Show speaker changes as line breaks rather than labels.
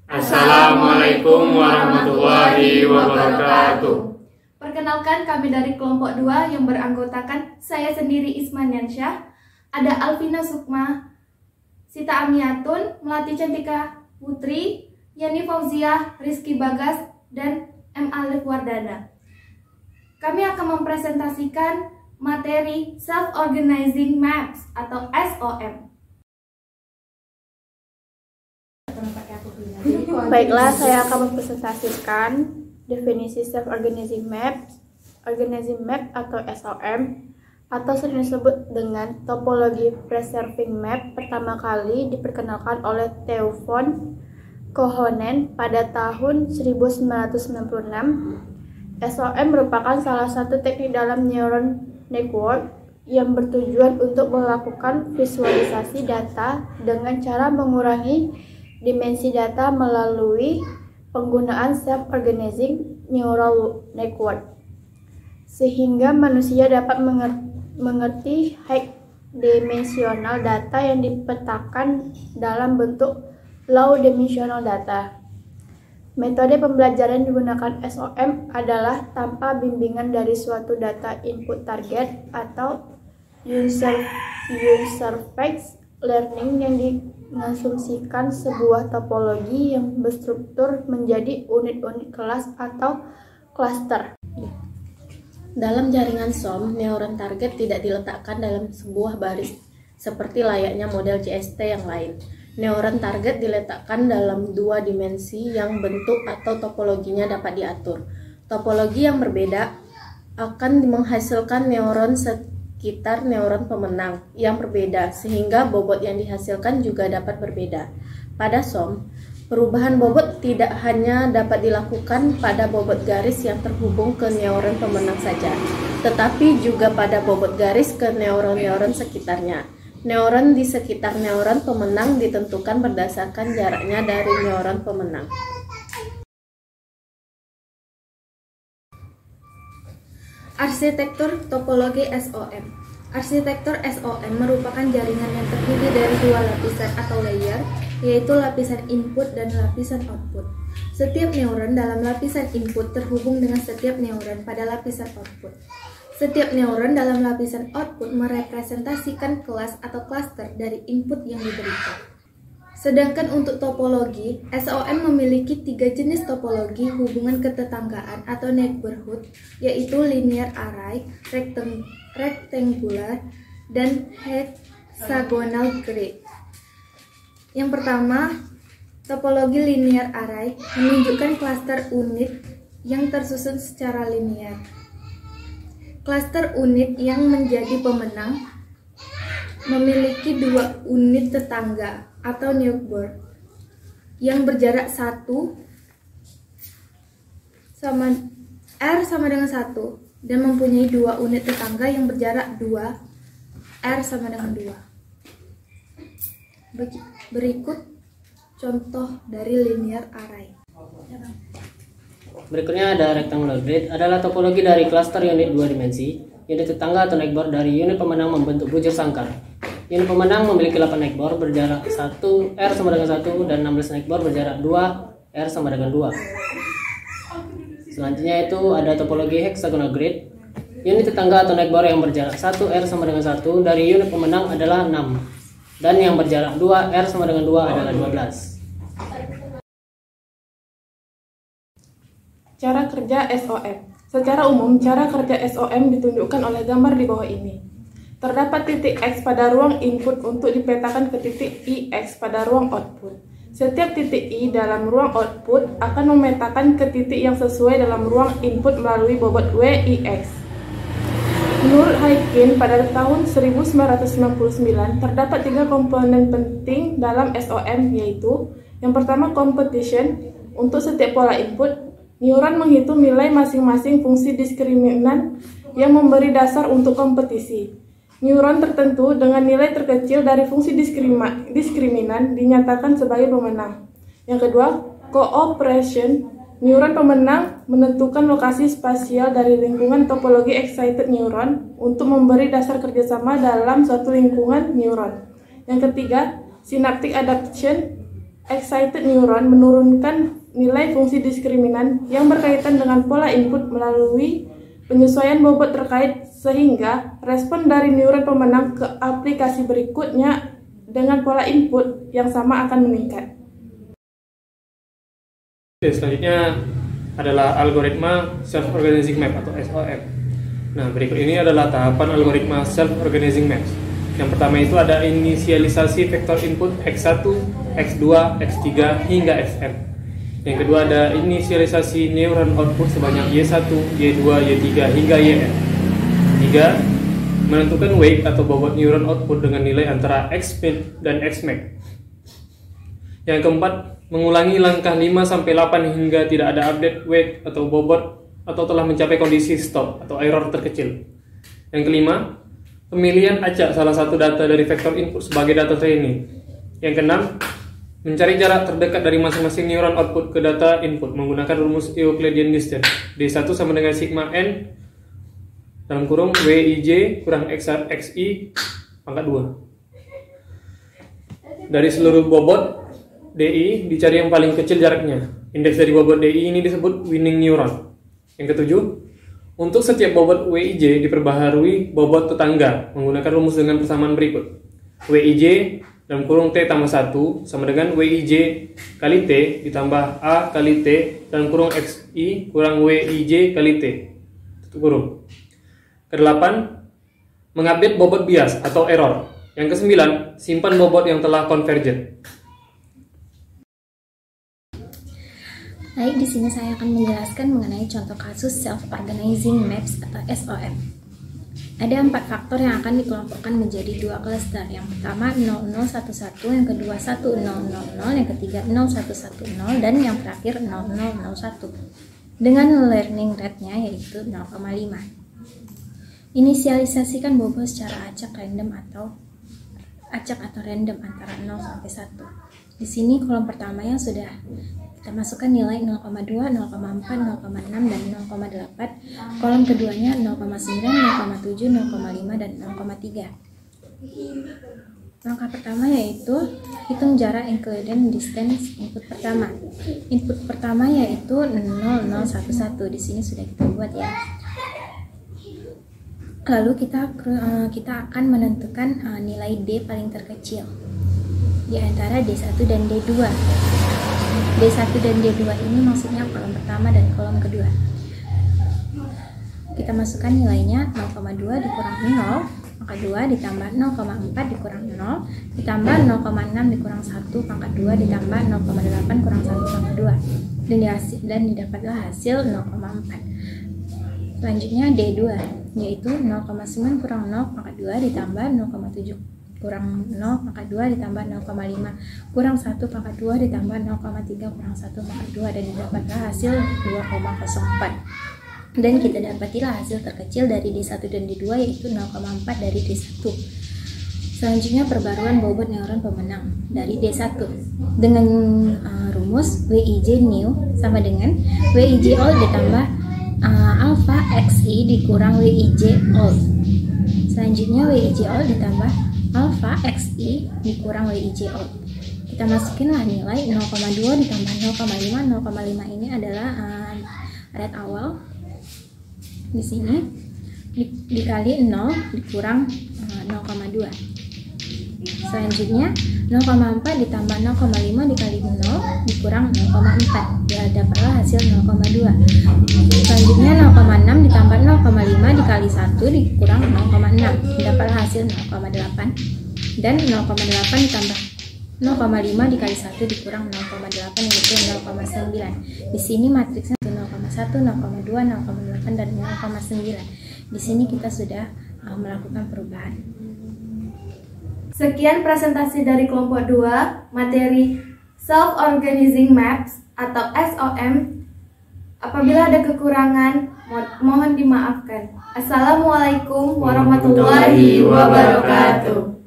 Assalamualaikum warahmatullahi wabarakatuh.
Perkenalkan, kami dari kelompok 2 yang beranggotakan saya sendiri Isman Yansyah, ada Alvina Sukma, Sita Amiatun, Melati Cantika Putri, Yani Fauziah, Rizky Bagas, dan M. Alif Wardana. Kami akan mempresentasikan materi Self-Organizing Maps atau SOM.
Baiklah, saya akan mempresentasikan definisi Self-Organizing Map. Organizing Map atau SOM, atau sering disebut dengan topologi preserving map, pertama kali diperkenalkan oleh Theo von Kohonen pada tahun 1996. SOM merupakan salah satu teknik dalam neural network yang bertujuan untuk melakukan visualisasi data dengan cara mengurangi dimensi data melalui penggunaan self-organizing neural network, sehingga manusia dapat mengerti high dimensional data yang dipetakan dalam bentuk low dimensional data. Metode pembelajaran digunakan SOM adalah tanpa bimbingan dari suatu data input target atau user-based learning yang mengasumsikan sebuah topologi yang berstruktur menjadi unit-unit kelas atau cluster.
Dalam jaringan SOM, neuron target tidak diletakkan dalam sebuah baris seperti layaknya model CST yang lain. Neuron target diletakkan dalam dua dimensi yang bentuk atau topologinya dapat diatur. Topologi yang berbeda akan menghasilkan neuron sekitar neuron pemenang yang berbeda, sehingga bobot yang dihasilkan juga dapat berbeda. Pada SOM, perubahan bobot tidak hanya dapat dilakukan pada bobot garis yang terhubung ke neuron pemenang saja, tetapi juga pada bobot garis ke neuron-neuron sekitarnya. Neuron di sekitar neuron pemenang ditentukan berdasarkan jaraknya dari neuron pemenang.
Arsitektur topologi SOM. Arsitektur SOM merupakan jaringan yang terdiri dari dua lapisan atau layer, yaitu lapisan input dan lapisan output. Setiap neuron dalam lapisan input terhubung dengan setiap neuron pada lapisan output. Setiap neuron dalam lapisan output merepresentasikan kelas atau cluster dari input yang diberikan. Sedangkan untuk topologi, SOM memiliki 3 jenis topologi hubungan ketetanggaan atau neighborhood, yaitu linear array, rectangular, dan hexagonal grid. Yang pertama, topologi linear array menunjukkan klaster unit yang tersusun secara linear. Klaster unit yang menjadi pemenang memiliki 2 unit tetangga atau neighbor yang berjarak 1 sama R sama dengan 1 dan mempunyai 2 unit tetangga yang berjarak 2 R sama dengan 2. Berikut contoh dari linear array.
Berikutnya ada rectangular grid, adalah topologi dari klaster unit 2 dimensi. Unit tetangga atau neighbor dari unit pemenang membentuk bujur sangkar. Unit pemenang memiliki 8 neighbor berjarak 1 R sama dengan 1 dan 16 neighbor berjarak 2 R sama dengan 2. Selanjutnya itu ada topologi hexagonal grid. Unit tetangga atau neighbor yang berjarak 1 R sama dengan 1 dari unit pemenang adalah 6 dan yang berjarak 2 R sama dengan 2 adalah 12.
Cara kerja SOM. Secara umum, cara kerja SOM ditunjukkan oleh gambar di bawah ini. Terdapat titik X pada ruang input untuk dipetakan ke titik IX pada ruang output. Setiap titik I dalam ruang output akan memetakan ke titik yang sesuai dalam ruang input melalui bobot WIX. Menurut Hyken pada tahun 1999, terdapat 3 komponen penting dalam SOM, yaitu yang pertama competition. Untuk setiap pola input, neuron menghitung nilai masing-masing fungsi diskriminan yang memberi dasar untuk kompetisi. Neuron tertentu dengan nilai terkecil dari fungsi diskriminan dinyatakan sebagai pemenang. Yang kedua, cooperation. Neuron pemenang menentukan lokasi spasial dari lingkungan topologi excited neuron untuk memberi dasar kerjasama dalam suatu lingkungan neuron. Yang ketiga, synaptic adaptation. excited neuron menurunkan nilai fungsi diskriminan yang berkaitan dengan pola input melalui penyesuaian bobot terkait, sehingga respon dari neuron pemenang ke aplikasi berikutnya dengan pola input yang sama akan meningkat.
Oke, selanjutnya adalah algoritma self-organizing map atau SOM. Nah, berikut ini adalah tahapan algoritma self-organizing maps. Yang pertama itu ada inisialisasi vektor input X1, X2, X3 hingga Xn. Yang kedua ada inisialisasi neuron output sebanyak Y1, Y2, Y3 hingga Yn. Tiga, menentukan weight atau bobot neuron output dengan nilai antara Xmin dan Xmax. Yang keempat, mengulangi langkah 5-8 hingga tidak ada update weight atau bobot atau telah mencapai kondisi stop atau error terkecil. Yang kelima, pemilihan acak salah satu data dari vektor input sebagai data training. Yang keenam, mencari jarak terdekat dari masing-masing neuron output ke data input menggunakan rumus Euclidean distance. D1 sama dengan sigma n dalam kurung Wij kurang Xi pangkat 2. Dari seluruh bobot DI dicari yang paling kecil jaraknya. Indeks dari bobot DI ini disebut winning neuron. Yang ketujuh, untuk setiap bobot Wij diperbaharui bobot tetangga menggunakan rumus dengan persamaan berikut. Wij dalam kurung T tambah 1 sama dengan Wij kali T ditambah A kali T dalam kurung Xi kurang Wij kali T. Tutup kurung. Kedelapan, mengupdate bobot bias atau error. Yang kesembilan, simpan bobot yang telah convergent.
Baik, di sini saya akan menjelaskan mengenai contoh kasus self-organizing maps atau SOM. Ada 4 faktor yang akan dikelompokkan menjadi 2 cluster. Yang pertama 0011, yang kedua 1000, yang ketiga 0110, dan yang terakhir 0001. Dengan learning rate-nya yaitu 0,5. Inisialisasikan bobot secara acak atau random antara 0 sampai 1. Di sini kolom pertama yang sudah kita masukkan nilai 0,2, 0,4, 0,6, dan 0,8. Kolom keduanya 0,9, 0,7, 0,5, dan 0,3. Langkah pertama yaitu hitung jarak Euclidean distance input pertama. Input pertama yaitu 0011. Di sini sudah kita buat ya. Lalu kita akan menentukan nilai D paling terkecil di antara D1 dan D2. D1 dan D2 ini maksudnya kolom pertama dan kolom kedua. Kita masukkan nilainya 0,2 dikurang 0, maka 2 ditambah 0,4 dikurang 0, ditambah 0,6 dikurang 1 pangkat 2 ditambah 0,8 kurang 1 pangkat 2, dan didapatlah hasil 0,4. Selanjutnya D2 yaitu 0,9 kurang 0 pangkat 2 ditambah 0,7 kurang 0 pangkat 2 ditambah 0,5 kurang 1 pangkat 2 ditambah 0,3 kurang 1 pangkat 2, dan didapatlah hasil 2,04. Dan kita dapatilah hasil terkecil dari D1 dan D2 yaitu 0,4 dari D1. Selanjutnya perbaruan bobot neuron pemenang dari D1 dengan rumus Wij new sama dengan Wij old ditambah alpha Xi dikurang Wij old. Selanjutnya Wij old ditambah alpha Xi dikurang Wij old. Kita masukinlah nilai 0,2 ditambah 0,5. 0,5 ini adalah rate awal. Di sini dikali 0 dikurang 0,2. Selanjutnya 0,4 ditambah 0,5 dikali 0 dikurang 0,4, ya dapatlah hasil 0,2. Selanjutnya 0,6 ditambah 0,5 dikali 1 dikurang 0,6, dapatlah hasil 0,8. Dan 0,8 ditambah 0,5 dikali 1 dikurang 0,8 yaitu 0,9. Di sini matriksnya 0,1, 0,2, 0,8 dan 0,9. Di sini kita sudah melakukan perubahan.
Sekian presentasi dari kelompok 2 materi Self-Organizing Maps atau SOM. Apabila ada kekurangan, mohon dimaafkan. Assalamualaikum warahmatullahi wabarakatuh.